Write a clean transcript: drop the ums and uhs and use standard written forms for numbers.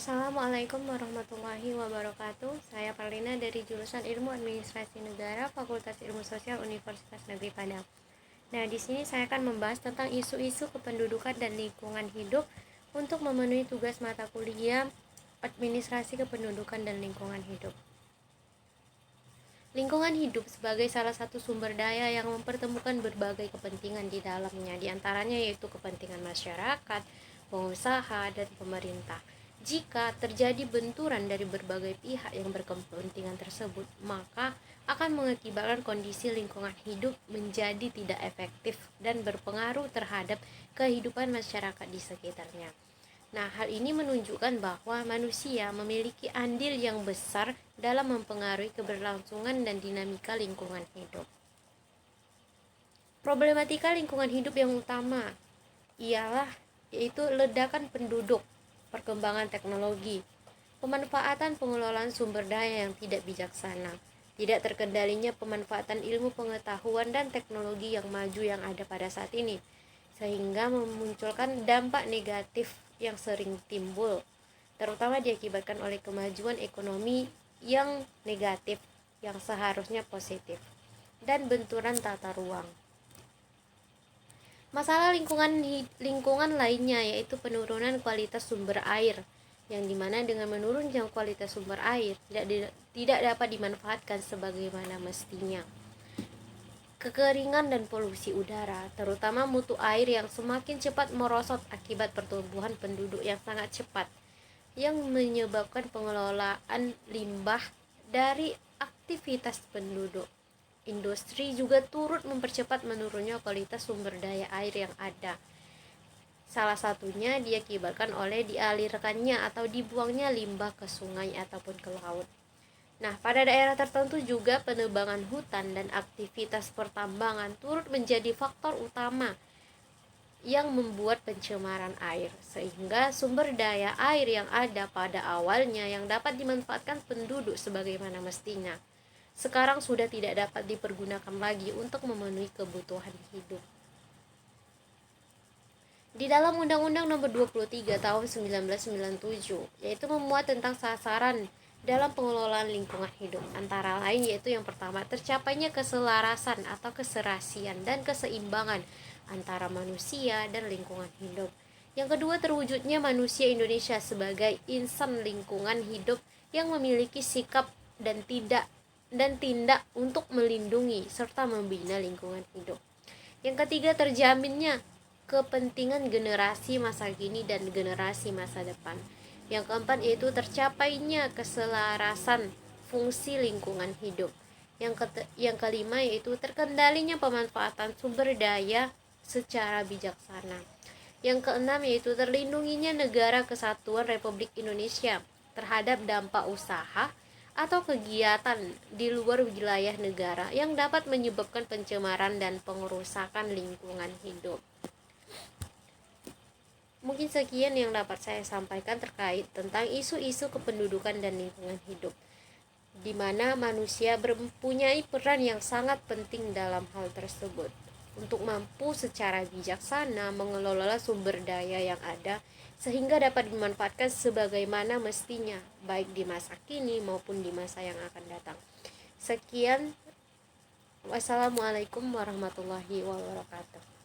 Assalamualaikum warahmatullahi wabarakatuh. Saya Parlina dari jurusan Ilmu Administrasi Negara, Fakultas Ilmu Sosial Universitas Negeri Padang. Nah, di sini saya akan membahas tentang isu-isu kependudukan dan lingkungan hidup untuk memenuhi tugas mata kuliah Administrasi Kependudukan dan Lingkungan Hidup. Lingkungan hidup sebagai salah satu sumber daya yang mempertemukan berbagai kepentingan di dalamnya, diantaranya yaitu kepentingan masyarakat, pengusaha, dan pemerintah. Jika terjadi benturan dari berbagai pihak yang berkepentingan tersebut, maka akan mengakibatkan kondisi lingkungan hidup menjadi tidak efektif dan berpengaruh terhadap kehidupan masyarakat di sekitarnya. Nah, hal ini menunjukkan bahwa manusia memiliki andil yang besar dalam mempengaruhi keberlangsungan dan dinamika lingkungan hidup. Problematika lingkungan hidup yang utama yaitu ledakan penduduk, perkembangan teknologi, pemanfaatan pengelolaan sumber daya yang tidak bijaksana, tidak terkendalinya pemanfaatan ilmu pengetahuan dan teknologi yang maju yang ada pada saat ini, sehingga memunculkan dampak negatif yang sering timbul, terutama diakibatkan oleh kemajuan ekonomi yang negatif yang seharusnya positif, dan benturan tata ruang. Masalah lingkungan lainnya yaitu penurunan kualitas sumber air, yang dimana dengan menurunnya kualitas sumber air tidak dapat dimanfaatkan sebagaimana mestinya. Kekeringan dan polusi udara, terutama mutu air yang semakin cepat merosot akibat pertumbuhan penduduk yang sangat cepat, yang menyebabkan pengelolaan limbah dari aktivitas penduduk. Industri juga turut mempercepat menurunnya kualitas sumber daya air yang ada. Salah satunya diakibatkan oleh dialirkannya atau dibuangnya limbah ke sungai ataupun ke laut. Nah, pada daerah tertentu juga penebangan hutan dan aktivitas pertambangan turut menjadi faktor utama yang membuat pencemaran air, sehingga sumber daya air yang ada pada awalnya yang dapat dimanfaatkan penduduk sebagaimana mestinya, sekarang sudah tidak dapat dipergunakan lagi untuk memenuhi kebutuhan hidup. Di dalam Undang-Undang Nomor 23 Tahun 1997, yaitu memuat tentang sasaran dalam pengelolaan lingkungan hidup, antara lain yaitu yang pertama, tercapainya keselarasan atau keserasian dan keseimbangan antara manusia dan lingkungan hidup. Yang kedua, terwujudnya manusia Indonesia sebagai insan lingkungan hidup yang memiliki sikap dan tindak untuk melindungi serta membina lingkungan hidup. Yang ketiga, terjaminnya kepentingan generasi masa kini dan generasi masa depan. Yang keempat yaitu tercapainya keselarasan fungsi lingkungan hidup. Yang kelima yaitu terkendalinya pemanfaatan sumber daya secara bijaksana. Yang keenam yaitu terlindunginya negara kesatuan Republik Indonesia terhadap dampak usaha atau kegiatan di luar wilayah negara yang dapat menyebabkan pencemaran dan pengerusakan lingkungan hidup. Mungkin sekian yang dapat saya sampaikan terkait tentang isu-isu kependudukan dan lingkungan hidup, di mana manusia mempunyai peran yang sangat penting dalam hal tersebut untuk mampu secara bijaksana mengelola sumber daya yang ada sehingga dapat dimanfaatkan sebagaimana mestinya, baik di masa kini maupun di masa yang akan datang. Sekian, wassalamualaikum warahmatullahi wabarakatuh.